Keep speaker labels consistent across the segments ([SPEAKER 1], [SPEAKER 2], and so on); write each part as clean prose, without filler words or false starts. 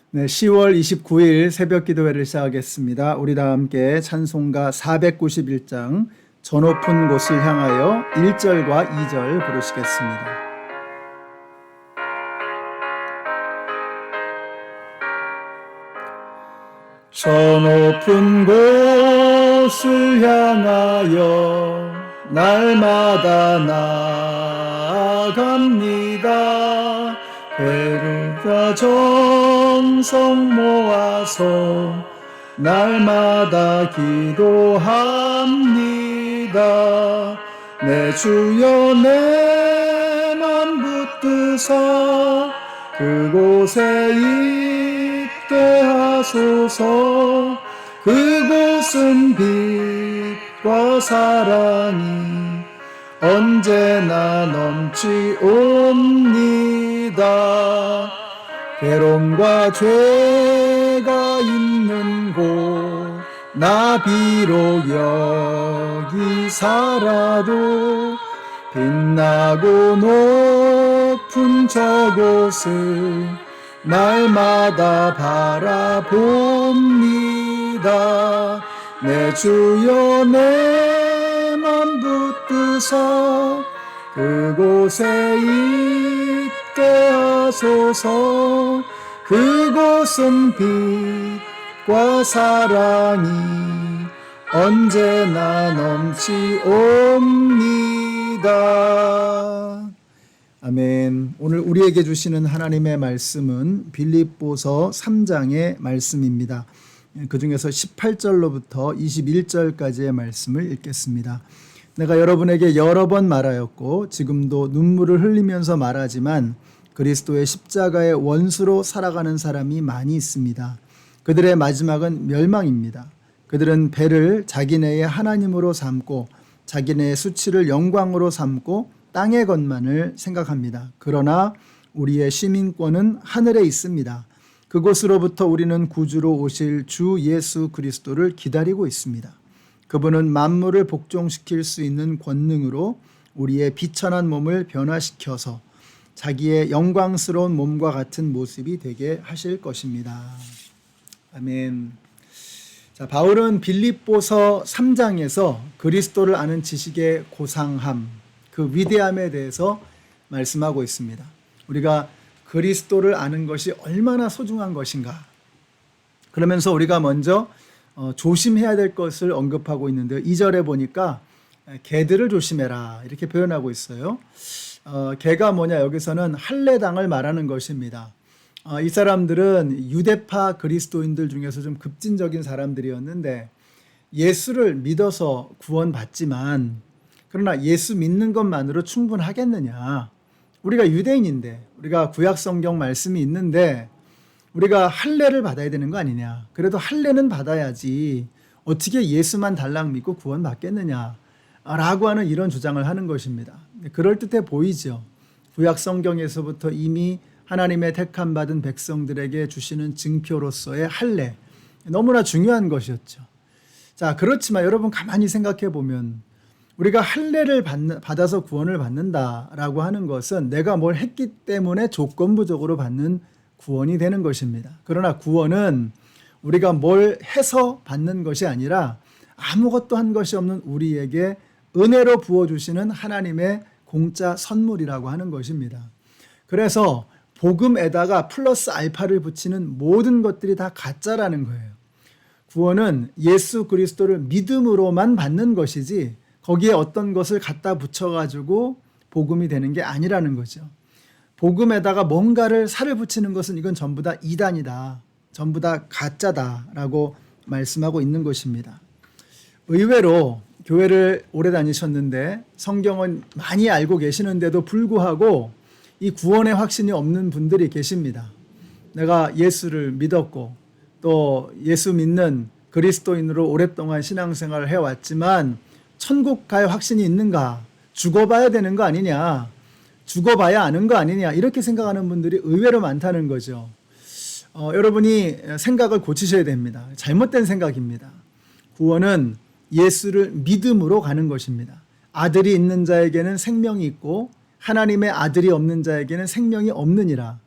[SPEAKER 1] 네, 10월 29일 새벽 기도회를 시작하겠습니다. 우리 다 함께 찬송가 491장 저 높은 곳을 향하여 1절과 2절 부르시겠습니다. 저 높은 곳을 향하여 날마다 나아갑니다. 배루가 정성 모아서 날마다 기도합니다. 내 주여 내 맘 붙드사 그곳에 있게 하소서. 그곳은 빛과 사랑이 언제나 넘치옵니다. 괴로움과 죄가 있는 곳 나 비록 여기 살아도 빛나고 높은 저곳을 날마다 바라봅니다. 내 주여 내 맘 붙드사 그곳에 있게 하소서. 그곳은 빛과 사랑이 언제나 넘치옵니다. 아멘. 오늘 우리에게 주시는 하나님의 말씀은 빌립보서 3장의 말씀입니다. 그 중에서 18절로부터 21절까지의 말씀을 읽겠습니다. 내가 여러분에게 여러 번 말하였고 지금도 눈물을 흘리면서 말하지만 그리스도의 십자가의 원수로 살아가는 사람이 많이 있습니다. 그들의 마지막은 멸망입니다. 그들은 배를 자기네의 하나님으로 삼고 자기네의 수치를 영광으로 삼고 땅의 것만을 생각합니다. 그러나 우리의 시민권은 하늘에 있습니다. 그곳으로부터 우리는 구주로 오실 주 예수 그리스도를 기다리고 있습니다. 그분은 만물을 복종시킬 수 있는 권능으로 우리의 비천한 몸을 변화시켜서 자기의 영광스러운 몸과 같은 모습이 되게 하실 것입니다. 아멘. 자, 바울은 빌립보서 3장에서 그리스도를 아는 지식의 고상함, 그 위대함에 대해서 말씀하고 있습니다. 우리가 그리스도를 아는 것이 얼마나 소중한 것인가. 그러면서 우리가 먼저 조심해야 될 것을 언급하고 있는데요. 2절에 보니까 개들을 조심해라 이렇게 표현하고 있어요. 개가 뭐냐, 여기서는 할례당을 말하는 것입니다. 이 사람들은 유대파 그리스도인들 중에서 좀 급진적인 사람들이었는데 예수를 믿어서 구원받지만 그러나 예수 믿는 것만으로 충분하겠느냐. 우리가 유대인인데 우리가 구약 성경 말씀이 있는데 우리가 할례를 받아야 되는 거 아니냐. 그래도 할례는 받아야지 어떻게 예수만 달랑 믿고 구원받겠느냐 라고 하는 이런 주장을 하는 것입니다. 그럴듯해 보이죠. 구약 성경에서부터 이미 하나님의 택함 받은 백성들에게 주시는 증표로서의 할례, 너무나 중요한 것이었죠. 자, 그렇지만 여러분 가만히 생각해 보면 우리가 할례를 받아서 구원을 받는다라고 하는 것은 내가 뭘 했기 때문에 조건부적으로 받는 구원이 되는 것입니다. 그러나 구원은 우리가 뭘 해서 받는 것이 아니라 아무것도 한 것이 없는 우리에게 은혜로 부어주시는 하나님의 공짜 선물이라고 하는 것입니다. 그래서 복음에다가 플러스 알파를 붙이는 모든 것들이 다 가짜라는 거예요. 구원은 예수 그리스도를 믿음으로만 받는 것이지 거기에 어떤 것을 갖다 붙여가지고 복음이 되는 게 아니라는 거죠. 복음에다가 뭔가를 살을 붙이는 것은 이건 전부 다 이단이다. 전부 다 가짜다라고 말씀하고 있는 것입니다. 의외로 교회를 오래 다니셨는데 성경은 많이 알고 계시는데도 불구하고 이 구원의 확신이 없는 분들이 계십니다. 내가 예수를 믿었고 또 예수 믿는 그리스도인으로 오랫동안 신앙생활을 해왔지만 천국 갈 확신이 있는가? 죽어봐야 되는 거 아니냐? 죽어봐야 아는 거 아니냐? 이렇게 생각하는 분들이 의외로 많다는 거죠. 여러분이 생각을 고치셔야 됩니다. 잘못된 생각입니다. 구원은 예수를 믿음으로 가는 것입니다. 아들이 있는 자에게는 생명이 있고 하나님의 아들이 없는 자에게는 생명이 없느니라.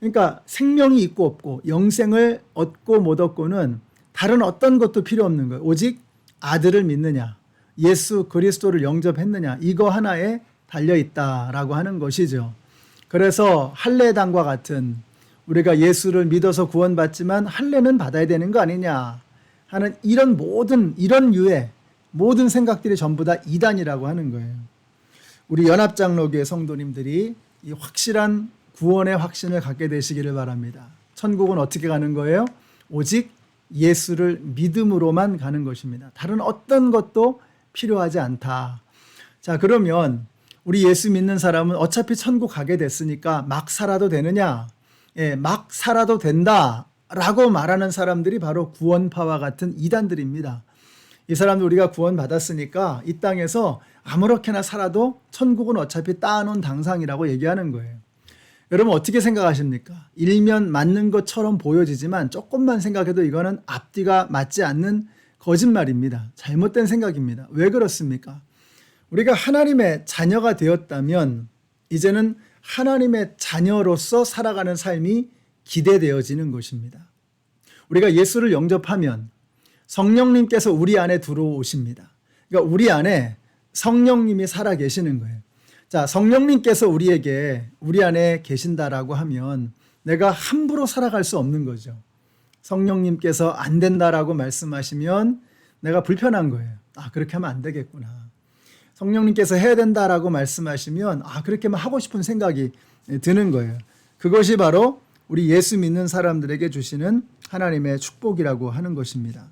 [SPEAKER 1] 그러니까 생명이 있고 없고 영생을 얻고 못 얻고는 다른 어떤 것도 필요 없는 거예요. 오직 아들을 믿느냐, 예수 그리스도를 영접했느냐, 이거 하나에 달려있다라고 하는 것이죠. 그래서 할례당과 같은 우리가 예수를 믿어서 구원받지만 할례는 받아야 되는 거 아니냐 하는 이런 유의 모든 생각들이 전부 다 이단이라고 하는 거예요. 우리 연합장로교회 성도님들이 이 확실한 구원의 확신을 갖게 되시기를 바랍니다. 천국은 어떻게 가는 거예요? 오직 예수를 믿음으로만 가는 것입니다. 다른 어떤 것도 필요하지 않다. 자, 그러면 우리 예수 믿는 사람은 어차피 천국 가게 됐으니까 막 살아도 되느냐? 예, 막 살아도 된다라고 말하는 사람들이 바로 구원파와 같은 이단들입니다. 이 사람들 우리가 구원받았으니까 이 땅에서 아무렇게나 살아도 천국은 어차피 따놓은 당상이라고 얘기하는 거예요. 여러분 어떻게 생각하십니까? 일면 맞는 것처럼 보여지지만 조금만 생각해도 이거는 앞뒤가 맞지 않는 거짓말입니다. 잘못된 생각입니다. 왜 그렇습니까? 우리가 하나님의 자녀가 되었다면 이제는 하나님의 자녀로서 살아가는 삶이 기대되어지는 것입니다. 우리가 예수를 영접하면 성령님께서 우리 안에 들어오십니다. 그러니까 우리 안에 성령님이 살아 계시는 거예요. 자, 성령님께서 우리 안에 계신다라고 하면 내가 함부로 살아갈 수 없는 거죠. 성령님께서 안 된다라고 말씀하시면 내가 불편한 거예요. 아, 그렇게 하면 안 되겠구나. 성령님께서 해야 된다라고 말씀하시면 아, 그렇게 하면 하고 싶은 생각이 드는 거예요. 그것이 바로 우리 예수 믿는 사람들에게 주시는 하나님의 축복이라고 하는 것입니다.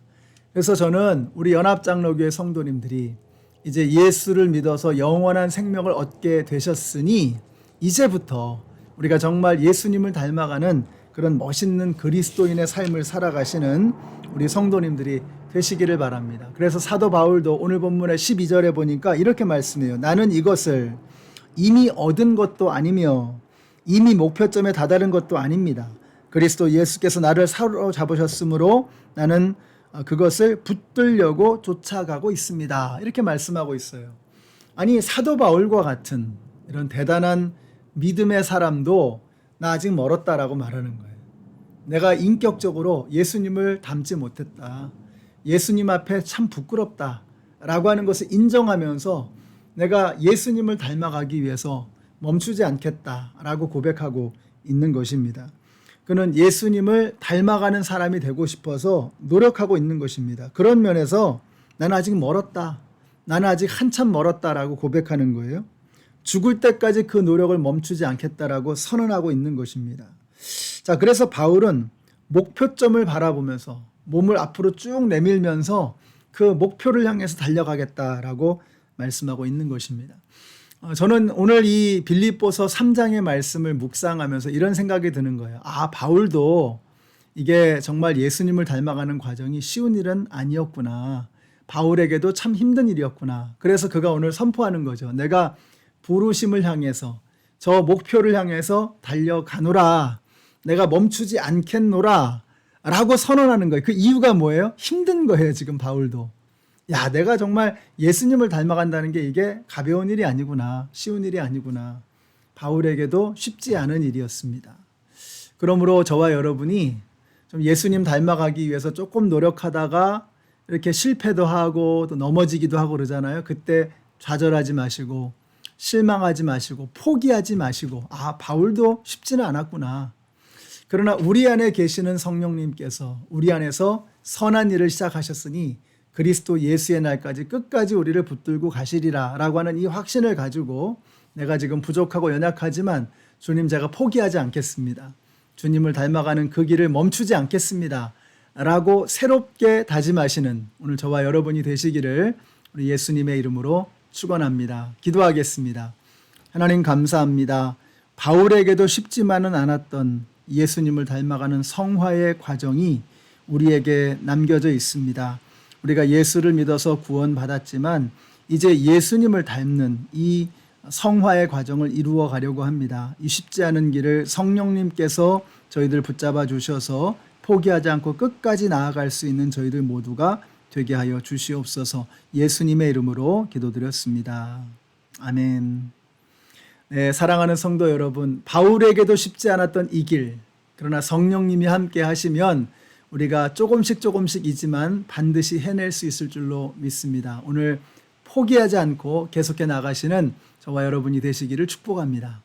[SPEAKER 1] 그래서 저는 우리 연합장로교회 성도님들이 이제 예수를 믿어서 영원한 생명을 얻게 되셨으니 이제부터 우리가 정말 예수님을 닮아가는 그런 멋있는 그리스도인의 삶을 살아가시는 우리 성도님들이 되시기를 바랍니다. 그래서 사도 바울도 오늘 본문의 12절에 보니까 이렇게 말씀해요. 나는 이것을 이미 얻은 것도 아니며 이미 목표점에 다다른 것도 아닙니다. 그리스도 예수께서 나를 사로잡으셨으므로 나는 그것을 붙들려고 쫓아가고 있습니다. 이렇게 말씀하고 있어요. 아니 사도 바울과 같은 이런 대단한 믿음의 사람도 나 아직 멀었다라고 말하는 거예요. 내가 인격적으로 예수님을 닮지 못했다. 예수님 앞에 참 부끄럽다 라고 하는 것을 인정하면서 내가 예수님을 닮아가기 위해서 멈추지 않겠다라고 고백하고 있는 것입니다. 그는 예수님을 닮아가는 사람이 되고 싶어서 노력하고 있는 것입니다. 그런 면에서 나는 아직 멀었다. 나는 아직 한참 멀었다라고 고백하는 거예요. 죽을 때까지 그 노력을 멈추지 않겠다라고 선언하고 있는 것입니다. 자, 그래서 바울은 목표점을 바라보면서 몸을 앞으로 쭉 내밀면서 그 목표를 향해서 달려가겠다라고 말씀하고 있는 것입니다. 저는 오늘 이 빌립보서 3장의 말씀을 묵상하면서 이런 생각이 드는 거예요. 아, 바울도 이게 정말 예수님을 닮아가는 과정이 쉬운 일은 아니었구나. 바울에게도 참 힘든 일이었구나. 그래서 그가 오늘 선포하는 거죠. 내가 부르심을 향해서 저 목표를 향해서 달려가노라. 내가 멈추지 않겠노라. 라고 선언하는 거예요. 그 이유가 뭐예요? 힘든 거예요, 지금 바울도. 야, 내가 정말 예수님을 닮아간다는 게 이게 가벼운 일이 아니구나. 쉬운 일이 아니구나. 바울에게도 쉽지 않은 일이었습니다. 그러므로 저와 여러분이 좀 예수님 닮아가기 위해서 조금 노력하다가 이렇게 실패도 하고 또 넘어지기도 하고 그러잖아요. 그때 좌절하지 마시고 실망하지 마시고 포기하지 마시고 아, 바울도 쉽지는 않았구나. 그러나 우리 안에 계시는 성령님께서 우리 안에서 선한 일을 시작하셨으니 그리스도 예수의 날까지 끝까지 우리를 붙들고 가시리라 라고 하는 이 확신을 가지고 내가 지금 부족하고 연약하지만 주님 제가 포기하지 않겠습니다. 주님을 닮아가는 그 길을 멈추지 않겠습니다. 라고 새롭게 다짐하시는 오늘 저와 여러분이 되시기를 우리 예수님의 이름으로 축원합니다. 기도하겠습니다. 하나님 감사합니다. 바울에게도 쉽지만은 않았던 예수님을 닮아가는 성화의 과정이 우리에게 남겨져 있습니다. 우리가 예수를 믿어서 구원받았지만 이제 예수님을 닮는 이 성화의 과정을 이루어 가려고 합니다. 이 쉽지 않은 길을 성령님께서 저희들 붙잡아 주셔서 포기하지 않고 끝까지 나아갈 수 있는 저희들 모두가 되게 하여 주시옵소서. 예수님의 이름으로 기도드렸습니다. 아멘. 네, 사랑하는 성도 여러분, 바울에게도 쉽지 않았던 이 길, 그러나 성령님이 함께 하시면 우리가 조금씩이지만 반드시 해낼 수 있을 줄로 믿습니다. 오늘 포기하지 않고 계속해 나가시는 저와 여러분이 되시기를 축복합니다.